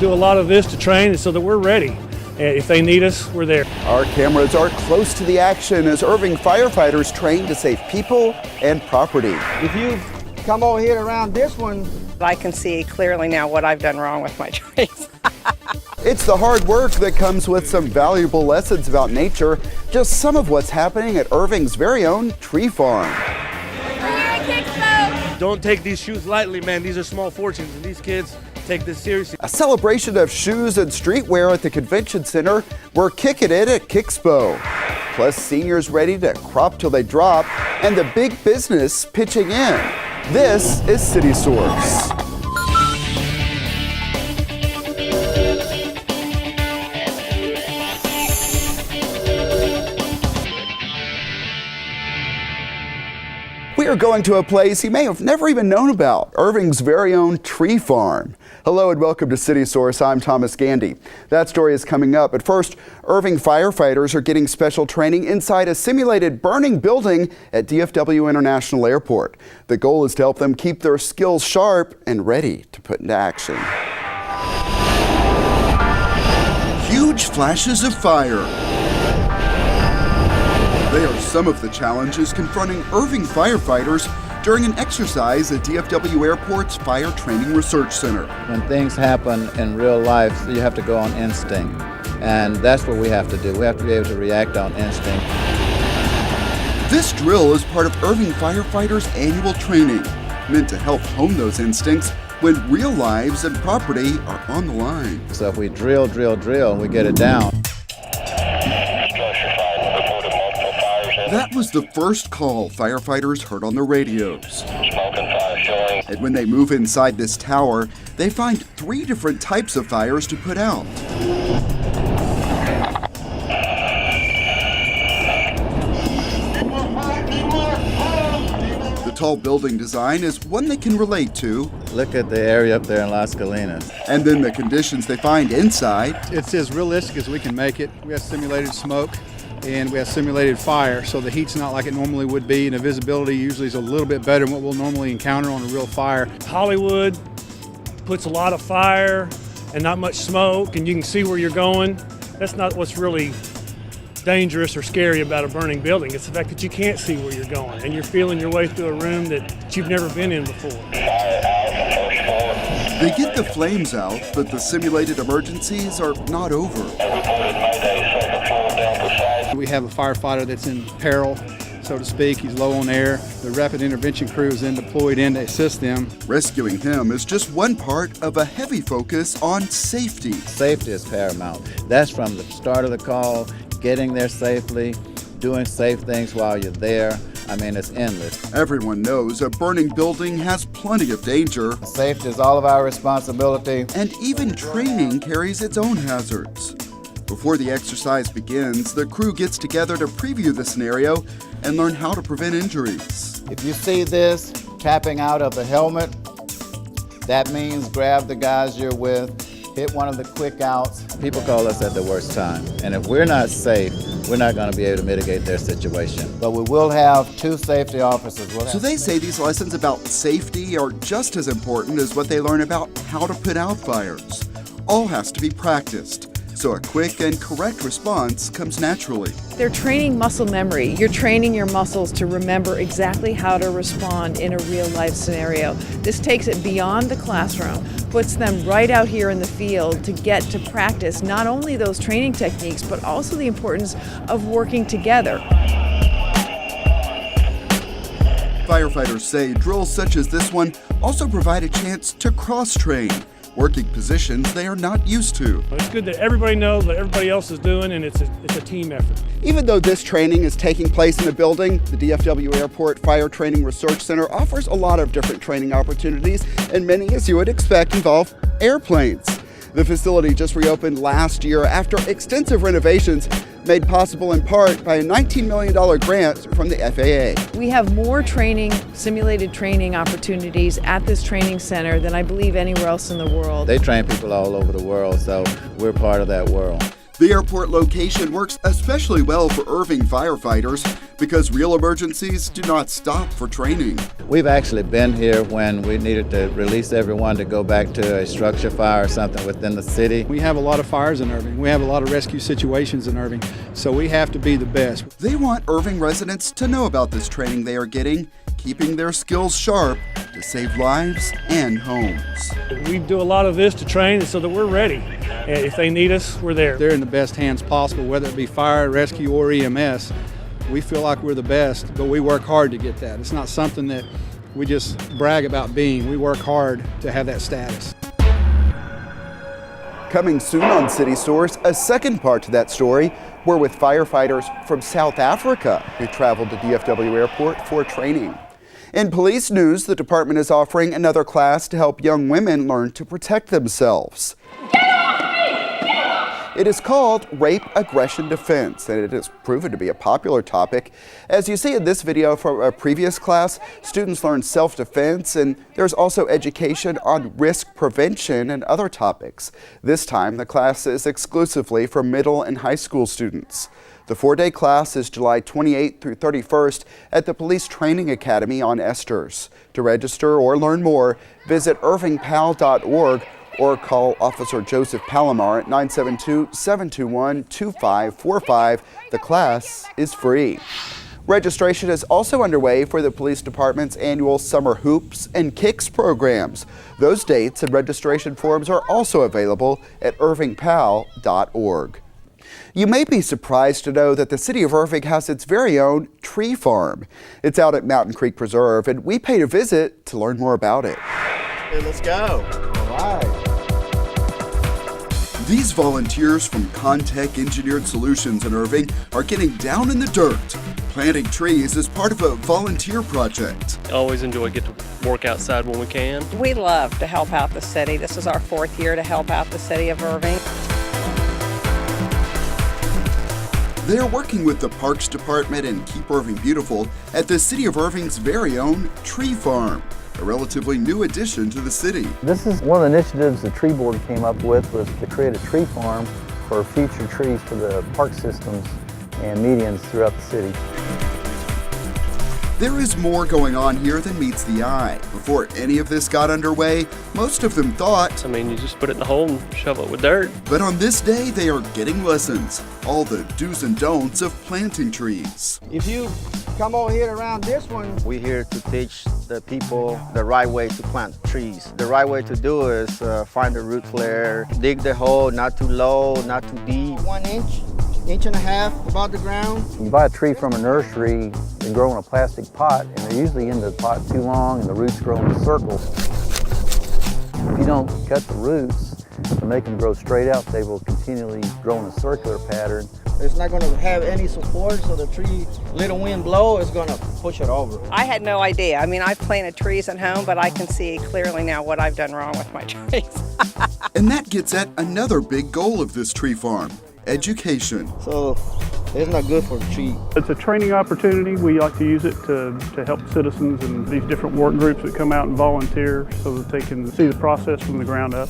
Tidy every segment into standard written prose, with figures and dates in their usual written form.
do a lot of this to train so that we're ready. If they need us, we're there. Our cameras are close to the action as Irving firefighters train to save people and property. If you come over here around this one, I can see clearly now what I've done wrong with my choice. It's the hard work that comes with some valuable lessons about nature. Just some of what's happening at Irving's very own tree farm. We're here at KIXPO. Don't take these shoes lightly, man. These are small fortunes, and these kids take this seriously. A celebration of shoes and streetwear at the convention center. We're kicking it at KIXPO. Plus seniors ready to crop till they drop, and the big business pitching in. This is City Source. We are going to a place you may have never even known about, Irving's very own tree farm. Hello and welcome to City Source. I'm Thomas Gandy. That story is coming up, but first, Irving firefighters are getting special training inside a simulated burning building at DFW International Airport. The goal is to help them keep their skills sharp and ready to put into action. Huge flashes of fire. They are some of the challenges confronting Irving firefighters during an exercise at DFW Airport's Fire Training Research Center. When things happen in real life, you have to go on instinct. And that's what we have to do. We have to be able to react on instinct. This drill is part of Irving firefighters' annual training, meant to help hone those instincts when real lives and property are on the line. So if we drill, we get it down. That was the first call firefighters heard on the radios. And when they move inside this tower, they find 3 different types of fires to put out. The tall building design is one they can relate to. Look at the area up there in Las Colinas. And then the conditions they find inside. It's as realistic as we can make it. We have simulated smoke and we have simulated fire, so the heat's not like it normally would be, and the visibility usually is a little bit better than what we'll normally encounter on a real fire. Hollywood puts a lot of fire and not much smoke, and you can see where you're going. That's not what's really dangerous or scary about a burning building. It's the fact that you can't see where you're going, and you're feeling your way through a room that you've never been in before. They get the flames out, but the simulated emergencies are not over. We have a firefighter that's in peril, so to speak. He's low on air. The rapid intervention crew is then deployed in to assist them. Rescuing him is just one part of a heavy focus on safety. Safety is paramount. That's from the start of the call, getting there safely, doing safe things while you're there. I mean, it's endless. Everyone knows a burning building has plenty of danger. Safety is all of our responsibility. And even training carries its own hazards. Before the exercise begins, the crew gets together to preview the scenario and learn how to prevent injuries. If you see this tapping out of the helmet, that means grab the guys you're with, hit one of the quick outs. People call us at the worst time, and if we're not safe, we're not going to be able to mitigate their situation. But we will have 2 safety officers. So they say these lessons about safety are just as important as what they learn about how to put out fires. All has to be practiced, so a quick and correct response comes naturally. They're training muscle memory. You're training your muscles to remember exactly how to respond in a real life scenario. This takes it beyond the classroom, puts them right out here in the field to get to practice not only those training techniques, but also the importance of working together. Firefighters say drills such as this one also provide a chance to cross-train, working positions they are not used to. It's good that everybody knows what everybody else is doing, and it's a team effort. Even though this training is taking place in a building, the DFW Airport Fire Training Research Center offers a lot of different training opportunities, and many, as you would expect, involve airplanes. The facility just reopened last year after extensive renovations made possible in part by a $19 million grant from the FAA. We have more training, simulated training opportunities at this training center than I believe anywhere else in the world. They train people all over the world, so we're part of that world. The airport location works especially well for Irving firefighters because real emergencies do not stop for training. We've actually been here when we needed to release everyone to go back to a structure fire or something within the city. We have a lot of fires in Irving. We have a lot of rescue situations in Irving, so we have to be the best. They want Irving residents to know about this training they are getting, keeping their skills sharp to save lives and homes. We do a lot of this to train so that we're ready. And if they need us, we're there. They're in the best hands possible, whether it be fire, rescue, or EMS. We feel like we're the best, but we work hard to get that. It's not something that we just brag about being. We work hard to have that status. Coming soon on City Source, a second part to that story. We're with firefighters from South Africa who traveled to DFW Airport for training. In police news, the department is offering another class to help young women learn to protect themselves. It is called Rape Aggression Defense, and it has proven to be a popular topic. As you see in this video from a previous class, students learn self-defense, and there's also education on risk prevention and other topics. This time, the class is exclusively for middle and high school students. The 4-day class is July 28th through 31st at the Police Training Academy on Esters. To register or learn more, visit irvingpal.org or call Officer Joseph Palomar at 972-721-2545. The class is free. Registration is also underway for the police department's annual Summer Hoops and Kicks programs. Those dates and registration forms are also available at irvingpal.org. You may be surprised to know that the city of Irving has its very own tree farm. It's out at Mountain Creek Preserve, and we paid a visit to learn more about it. Hey, let's go. All right. These volunteers from Contech Engineered Solutions in Irving are getting down in the dirt. Planting trees is part of a volunteer project. I always enjoy getting to work outside when we can. We love to help out the city. This is our 4th year to help out the city of Irving. They're working with the Parks Department and Keep Irving Beautiful at the City of Irving's very own tree farm, a relatively new addition to the city. This is one of the initiatives the tree board came up with, was to create a tree farm for future trees for the park systems and medians throughout the city. There is more going on here than meets the eye. Before any of this got underway, most of them thought, You just put it in the hole and shovel it with dirt. but on this day they are getting lessons, all the do's and don'ts of planting trees. If you come over here around this one, We're here to teach the people the right way to plant trees. The right way to do is find the root flare, dig the hole, not too low, not too deep. 1 inch, inch and a half above the ground. You buy a tree from a nursery, they grow in a plastic pot, and they're usually in the pot too long and the roots grow in circles. If you don't cut the roots to make them grow straight out, they will continually grow in a circular pattern. It's not going to have any support, so the tree, little wind blow, is going to push it over. I had no idea. I've planted trees at home, but I can see clearly now what I've done wrong with my trees. And that gets at another big goal of this tree farm, education. So it's not good for the tree. It's a training opportunity. We like to use it to help citizens and these different work groups that come out and volunteer so that they can see the process from the ground up.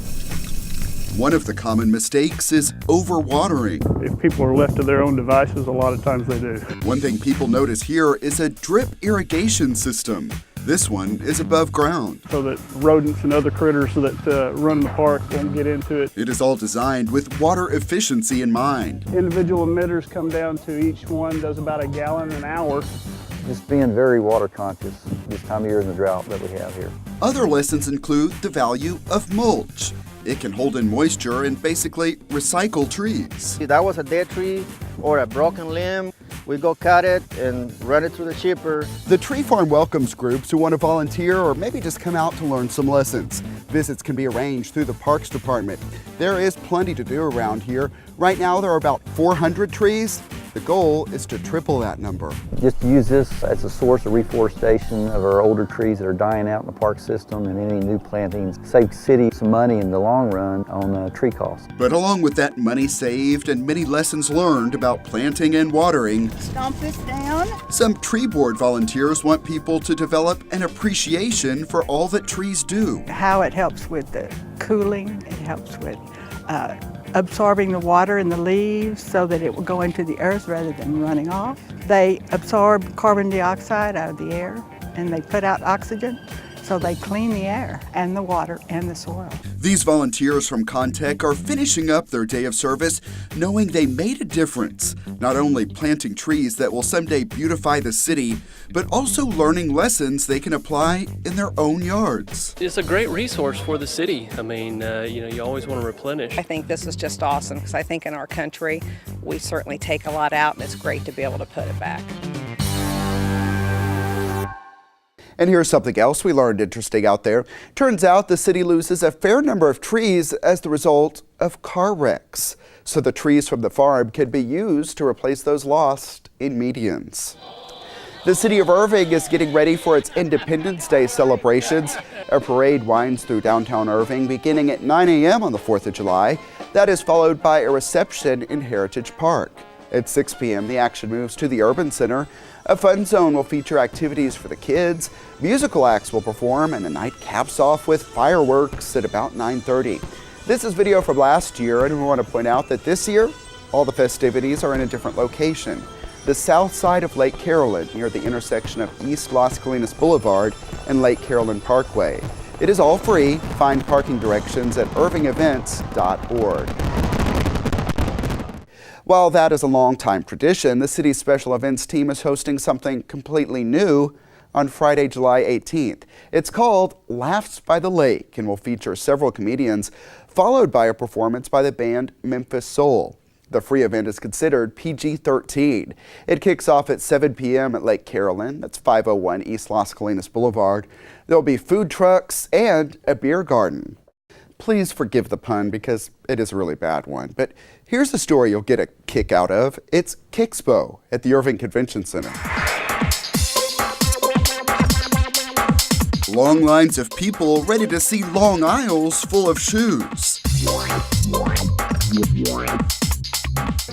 One of the common mistakes is overwatering. If people are left to their own devices, a lot of times they do. One thing people notice here is a drip irrigation system. This one is above ground. So that rodents and other critters that run the park won't get into it. It is all designed with water efficiency in mind. Individual emitters come down to each one, does about a gallon an hour. Just being very water conscious this time of year in the drought that we have here. Other lessons include the value of mulch. It can hold in moisture and basically recycle trees. If that was a dead tree or a broken limb, we go cut it and run it through the chipper. The tree farm welcomes groups who want to volunteer or maybe just come out to learn some lessons. Visits can be arranged through the Parks Department. There is plenty to do around here. Right now there are about 400 trees. The goal is to triple that number. Just to use this as a source of reforestation of our older trees that are dying out in the park system, and any new plantings save the city some money in the long run on tree costs. But along with that money saved and many lessons learned about planting and watering, Stomp this down. some tree board volunteers want people to develop an appreciation for all that trees do. How it helps with the cooling, it helps with absorbing the water in the leaves so that it will go into the earth rather than running off. They absorb carbon dioxide out of the air and they put out oxygen, so they clean the air and the water and the soil. These volunteers from Contech are finishing up their day of service knowing they made a difference, not only planting trees that will someday beautify the city, but also learning lessons they can apply in their own yards. It's a great resource for the city. I mean, you always want to replenish. I think this is just awesome because I think in our country we certainly take a lot out and it's great to be able to put it back. And here's something else we learned interesting out there. Turns out the city loses a fair number of trees as the result of car wrecks. So the trees from the farm can be used to replace those lost in medians. The city of Irving is getting ready for its Independence Day celebrations. A parade winds through downtown Irving beginning at 9 a.m. on the 4th of July. That is followed by a reception in Heritage Park. At 6 p.m., the action moves to the Urban Center. A fun zone will feature activities for the kids, musical acts will perform, and the night caps off with fireworks at about 9:30. This is video from last year, and we want to point out that this year, all the festivities are in a different location. The south side of Lake Carolyn, near the intersection of East Las Colinas Boulevard and Lake Carolyn Parkway. It is all free. Find parking directions at irvingevents.org. While that is a long-time tradition, the city's special events team is hosting something completely new on Friday, July 18th. It's called Laughs by the Lake and will feature several comedians, followed by a performance by the band Memphis Soul. The free event is considered PG-13. It kicks off at 7 p.m. at Lake Carolyn. That's 501 East Las Colinas Boulevard. There'll be food trucks and a beer garden. Please forgive the pun because it is a really bad one. But here's a story you'll get a kick out of. It's KIXPO at the Irving Convention Center. Long lines of people ready to see long aisles full of shoes.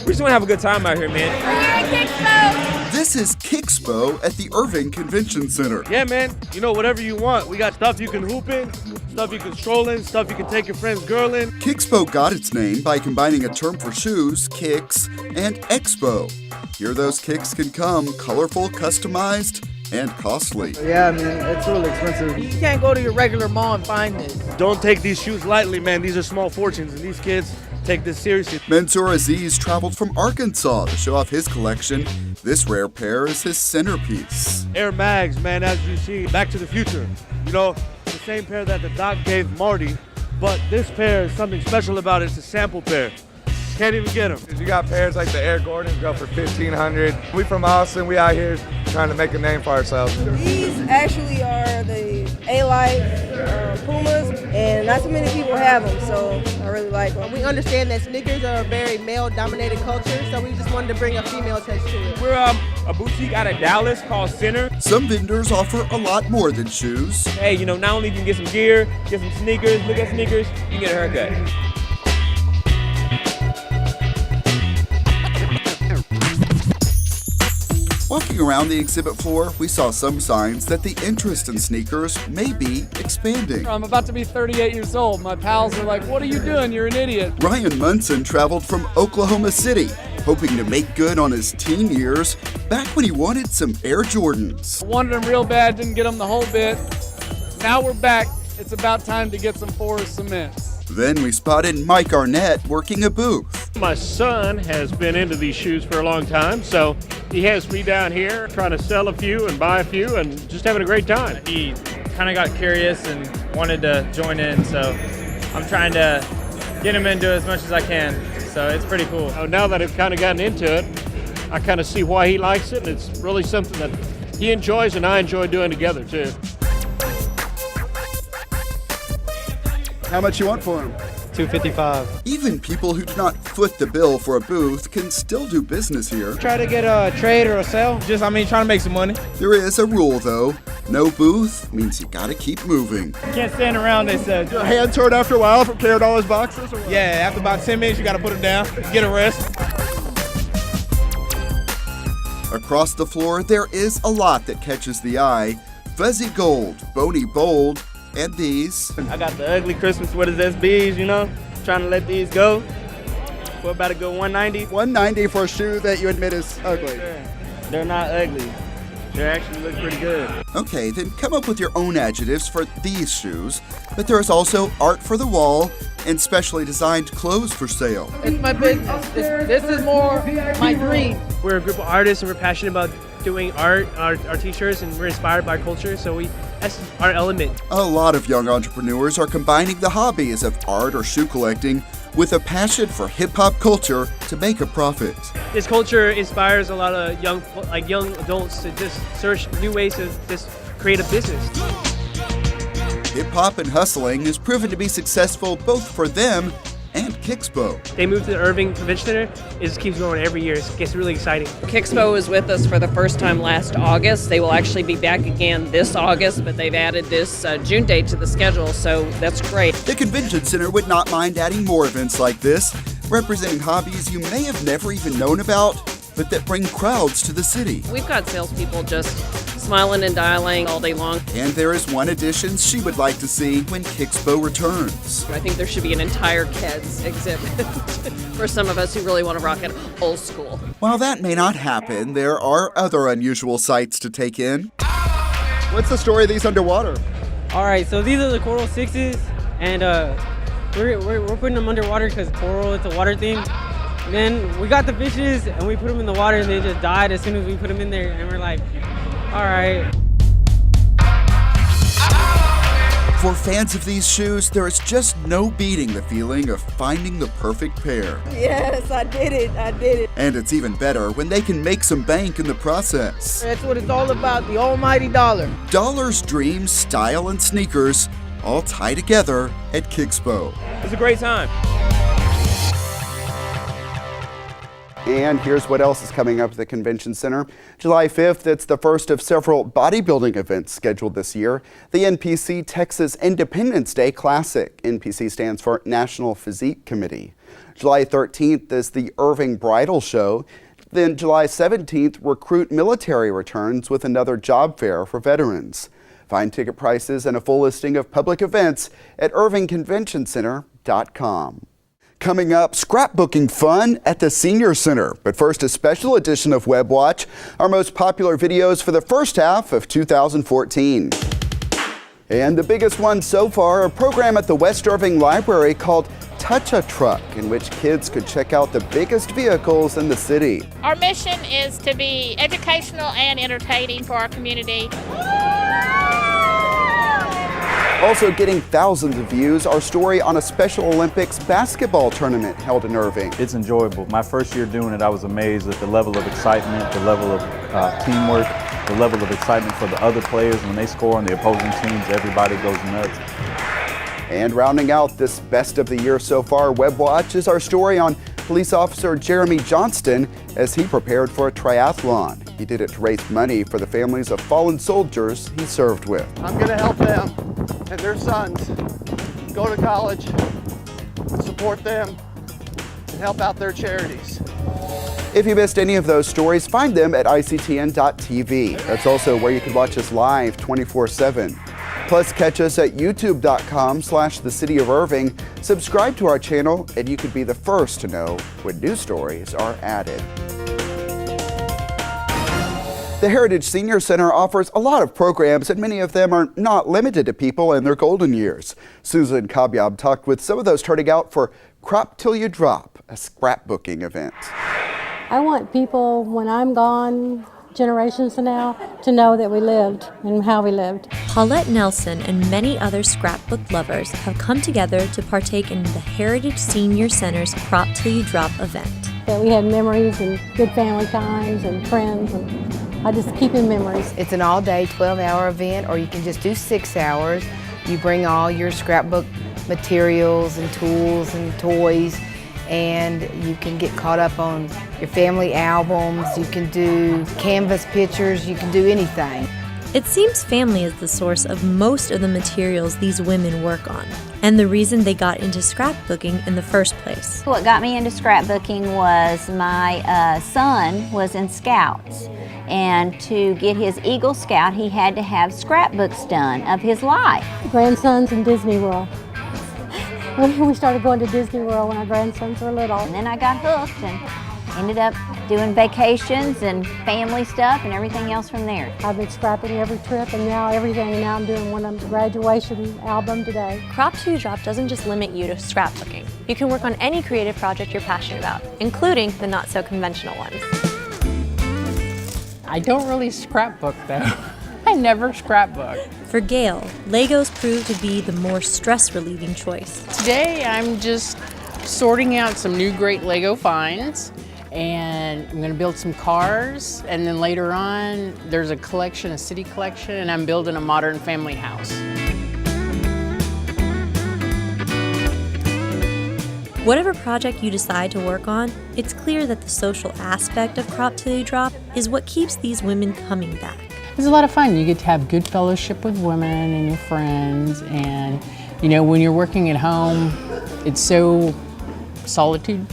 We just want to have a good time out here, man. We're here at KIXPO. This is KIXPO at the Irving Convention Center. Yeah, man, whatever you want. We got stuff you can hoop in, stuff you can stroll in, stuff you can take your friend's girl in. KIXPO got its name by combining a term for shoes, kicks, and expo. Here those kicks can come colorful, customized, and costly. Yeah, man, it's really expensive. You can't go to your regular mall and find this. Don't take these shoes lightly, man. These are small fortunes, and these kids take this seriously. Mansour Aziz traveled from Arkansas to show off his collection. This rare pair is his centerpiece. Air Mags, man, as you see, Back to the Future. The same pair that the doc gave Marty, but this pair is something special about it. It's a sample pair. Can't even get them. You got pairs like the Air Gordons go for $1,500. We from Austin, we out here trying to make a name for ourselves. These actually are the A-Life Pumas, and not so many people have them, so I really like them. We understand that sneakers are a very male-dominated culture, so we just wanted to bring a female touch to it. We're a boutique out of Dallas called Center. Some vendors offer a lot more than shoes. Hey, not only you can get some gear, get some sneakers, look at sneakers, you can get a haircut. Walking around the exhibit floor, we saw some signs that the interest in sneakers may be expanding. I'm about to be 38 years old. My pals are like, what are you doing? You're an idiot. Ryan Munson traveled from Oklahoma City, hoping to make good on his teen years back when he wanted some Air Jordans. I wanted them real bad, didn't get them the whole bit. Now we're back. It's about time to get some Forest Cements. Then we spotted Mike Arnett working a booth. My son has been into these shoes for a long time, so he has me down here trying to sell a few and buy a few and just having a great time. He kind of got curious and wanted to join in, so I'm trying to get him into it as much as I can, so it's pretty cool. Now that I've kind of gotten into it, I kind of see why he likes it, and it's really something that he enjoys and I enjoy doing together too. How much you want for them? $255. Even people who do not foot the bill for a booth can still do business here. Try to get a trade or a sale. Trying to make some money. There is a rule though. No booth means you gotta keep moving. Can't stand around, they said. Your hands hurt after a while from carrying all those boxes? Or what? Yeah, after about 10 minutes, you gotta put them down, get a rest. Across the floor, there is a lot that catches the eye. Fuzzy gold, bony bold, and these. I got the ugly Christmas sweaters SBs, trying to let these go. for about a good 190. 190 for a shoe that you admit is ugly. They're not ugly. They actually look pretty good. Okay, then come up with your own adjectives for these shoes. But there's also art for the wall and specially designed clothes for sale. It's my business. This is more my dream. We're a group of artists and we're passionate about doing art, our t-shirts, and we're inspired by culture, so that's our element. A lot of young entrepreneurs are combining the hobbies of art or shoe collecting with a passion for hip-hop culture to make a profit. This culture inspires a lot of young adults to just search new ways to just create a business. Hip-hop and hustling has proven to be successful both for them and KIXPO. They moved to the Irving Convention Center. It just keeps growing every year. It gets really exciting. KIXPO is with us for the first time last August. They will actually be back again this August, but they've added this June date to the schedule, so that's great. The convention center would not mind adding more events like this, representing hobbies you may have never even known about, but that bring crowds to the city. We've got salespeople just smiling and dialing all day long. And there is one addition she would like to see when KIXPO returns. I think there should be an entire Keds exhibit for some of us who really want to rock it old school. While that may not happen, there are other unusual sights to take in. What's the story of these underwater? All right, so these are the coral sixes, and we're putting them underwater because coral, it's a water thing. And then we got the fishes and we put them in the water and they just died as soon as we put them in there, and we're like, all right. For fans of these shoes, there is just no beating the feeling of finding the perfect pair. Yes, I did it. And it's even better when they can make some bank in the process. That's what it's all about, the almighty dollar. Dollars, dreams, style, and sneakers all tie together at KIXPO. It's a great time. And here's what else is coming up at the Convention Center. July 5th, it's the first of several bodybuilding events scheduled this year. The NPC Texas Independence Day Classic. NPC stands for National Physique Committee. July 13th is the Irving Bridal Show. Then July 17th, Recruit Military returns with another job fair for veterans. Find ticket prices and a full listing of public events at irvingconventioncenter.com. Coming up, scrapbooking fun at the Senior Center. But first, a special edition of Web Watch, our most popular videos for the first half of 2014. And the biggest one so far, a program at the West Irving Library called Touch a Truck, in which kids could check out the biggest vehicles in the city. Our mission is to be educational and entertaining for our community. Also getting thousands of views, our story on a Special Olympics basketball tournament held in Irving. It's enjoyable. My first year doing it, I was amazed at the level of excitement, the level of teamwork, the level of excitement for the other players. When they score on the opposing teams, everybody goes nuts. And rounding out this best of the year so far, Web Watch is our story on police officer Jeremy Johnston as he prepared for a triathlon. He did it to raise money for the families of fallen soldiers he served with. I'm going to help them and their sons go to college, support them, and help out their charities. If you missed any of those stories, find them at ictn.tv. That's also where you can watch us live 24/7. Plus, catch us at youtube.com/The City of Irving. Subscribe to our channel, and you could be the first to know when new stories are added. The Heritage Senior Center offers a lot of programs, and many of them are not limited to people in their golden years. Susan Kabyab talked with some of those turning out for Crop Till You Drop, a scrapbooking event. I want people, when I'm gone, generations from now, to know that we lived and how we lived. Paulette Nelson and many other scrapbook lovers have come together to partake in the Heritage Senior Center's Crop Till You Drop event. That we had memories and good family times and friends, and I just keep in memories. It's an all-day 12-hour event, or you can just do 6 hours. You bring all your scrapbook materials and tools and toys, and you can get caught up on your family albums, you can do canvas pictures, you can do anything. It seems family is the source of most of the materials these women work on, and the reason they got into scrapbooking in the first place. What got me into scrapbooking was my son was in Scouts, and to get his Eagle Scout, he had to have scrapbooks done of his life. Grandsons in Disney World. We started going to Disney World when our grandsons were little. And then I got hooked and ended up doing vacations and family stuff and everything else from there. I've been scrapping every trip and now everything, and now I'm doing one of the graduation album today. Crop Till You Drop doesn't just limit you to scrapbooking. You can work on any creative project you're passionate about, including the not so conventional ones. I don't really scrapbook though. I never scrapbook. For Gail, Legos prove to be the more stress-relieving choice. Today I'm just sorting out some new great Lego finds, and I'm gonna build some cars, and then later on there's a collection, a city collection, and I'm building a modern family house. Whatever project you decide to work on, it's clear that the social aspect of Crop Till You Drop is what keeps these women coming back. It's a lot of fun. You get to have good fellowship with women and your friends, and you know, when you're working at home, it's so solitude.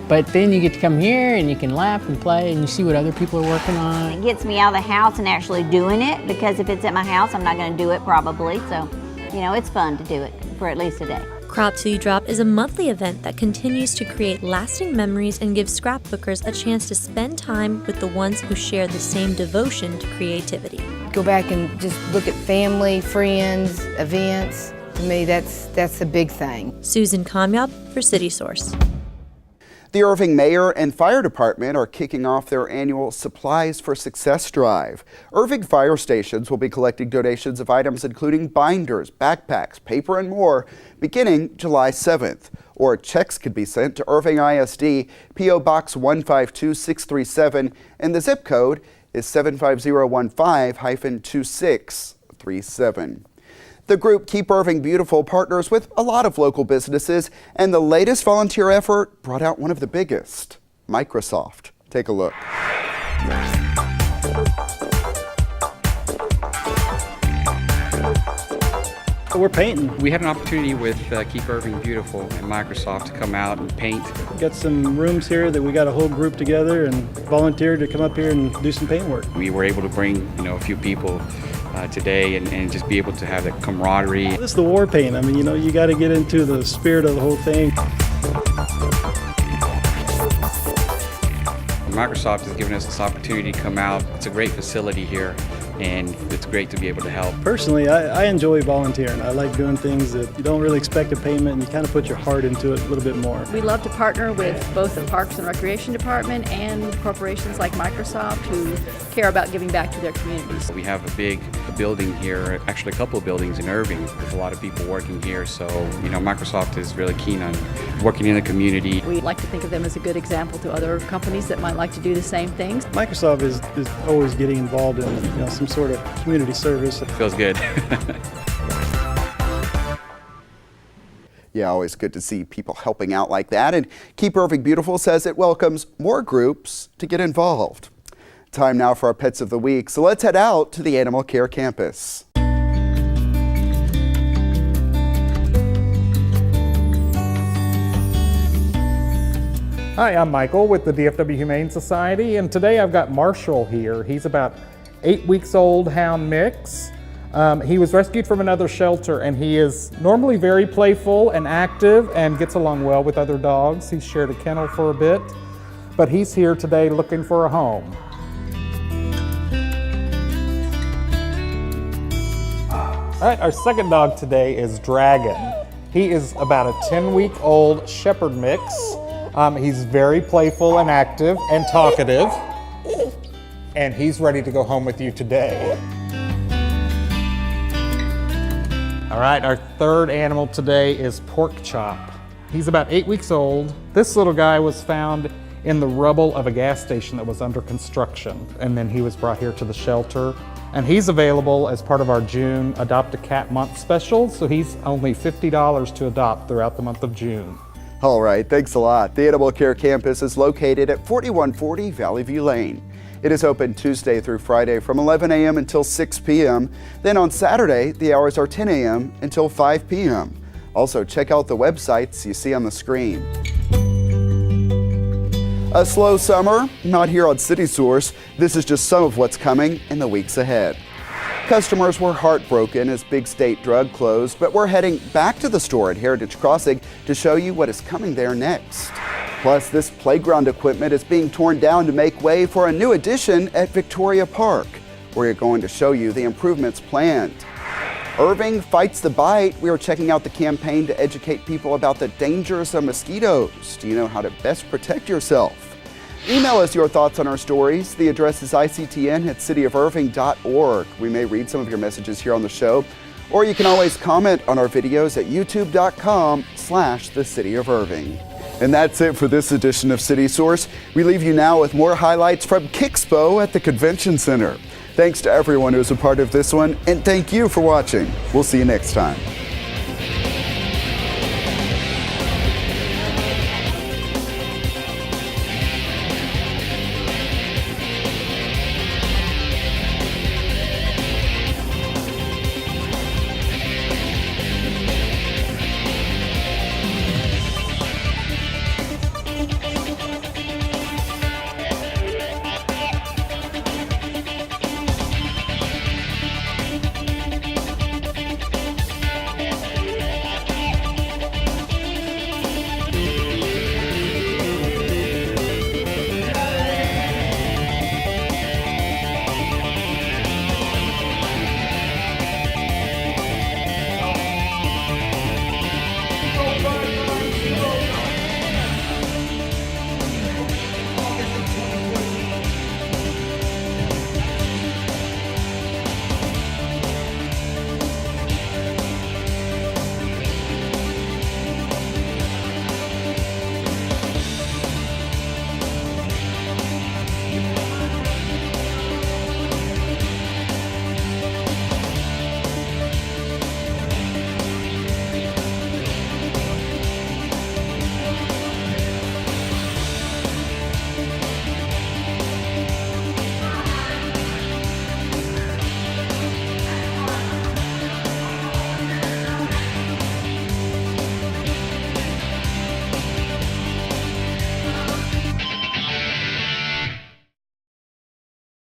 But then you get to come here and you can laugh and play and you see what other people are working on. It gets me out of the house and actually doing it, because if it's at my house, I'm not going to do it probably. So, you know, it's fun to do it for at least a day. Crop Till You Drop is a monthly event that continues to create lasting memories and give scrapbookers a chance to spend time with the ones who share the same devotion to creativity. Go back and just look at family, friends, events. To me, that's a big thing. Susan Kamyab for City Source. The Irving Mayor and Fire Department are kicking off their annual Supplies for Success drive. Irving fire stations will be collecting donations of items including binders, backpacks, paper, and more beginning July 7th. Or checks can be sent to Irving ISD, P.O. Box 152637, and the zip code is 75015-2637. The group Keep Irving Beautiful partners with a lot of local businesses, and the latest volunteer effort brought out one of the biggest, Microsoft. Take a look. We're painting. We had an opportunity with Keep Irving Beautiful and Microsoft to come out and paint. Got some rooms here that we got a whole group together and volunteered to come up here and do some paint work. We were able to bring, a few people today and just be able to have that camaraderie. This is the war paint. I mean, you got to get into the spirit of the whole thing. Microsoft has given us this opportunity to come out. It's a great facility here, and it's great to be able to help. Personally, I enjoy volunteering. I like doing things that you don't really expect a payment, and you kind of put your heart into it a little bit more. We love to partner with both the Parks and Recreation Department and corporations like Microsoft who care about giving back to their communities. We have a big building here, actually a couple of buildings in Irving. There's a lot of people working here, so Microsoft is really keen on working in the community. We like to think of them as a good example to other companies that might like to do the same things. Microsoft is always getting involved in some sort of community service. It feels good. Yeah, always good to see people helping out like that. And Keep Irving Beautiful says it welcomes more groups to get involved. Time now for our Pets of the Week, so let's head out to the Animal Care Campus. Hi, I'm Michael with the DFW Humane Society, and today I've got Marshall here. He's about 8 weeks old hound mix. He was rescued from another shelter, and he is normally very playful and active and gets along well with other dogs. He's shared a kennel for a bit, but he's here today looking for a home. All right, our second dog today is Dragon. He is about a 10-week-old shepherd mix. He's very playful and active and talkative, and he's ready to go home with you today. All right, our third animal today is Pork Chop. He's about 8 weeks old. This little guy was found in the rubble of a gas station that was under construction, and then he was brought here to the shelter. And he's available as part of our June Adopt a Cat Month special, so he's only $50 to adopt throughout the month of June. All right, thanks a lot. The Animal Care Campus is located at 4140 Valley View Lane. It is open Tuesday through Friday from 11 a.m. until 6 p.m. Then on Saturday, the hours are 10 a.m. until 5 p.m. Also, check out the websites you see on the screen. A slow summer, not here on City Source. This is just some of what's coming in the weeks ahead. Customers were heartbroken as Big State Drug closed, but we're heading back to the store at Heritage Crossing to show you what is coming there next. Plus, this playground equipment is being torn down to make way for a new addition at Victoria Park. We're going to show you the improvements planned. Irving fights the bite. We are checking out the campaign to educate people about the dangers of mosquitoes. Do you know how to best protect yourself? Email us your thoughts on our stories. The address is ictn@cityofirving.org. We may read some of your messages here on the show, or you can always comment on our videos at youtube.com/thecityofirving. And that's it for this edition of City Source. We leave you now with more highlights from KIXPO at the Convention Center. Thanks to everyone who's a part of this one, and thank you for watching. We'll see you next time.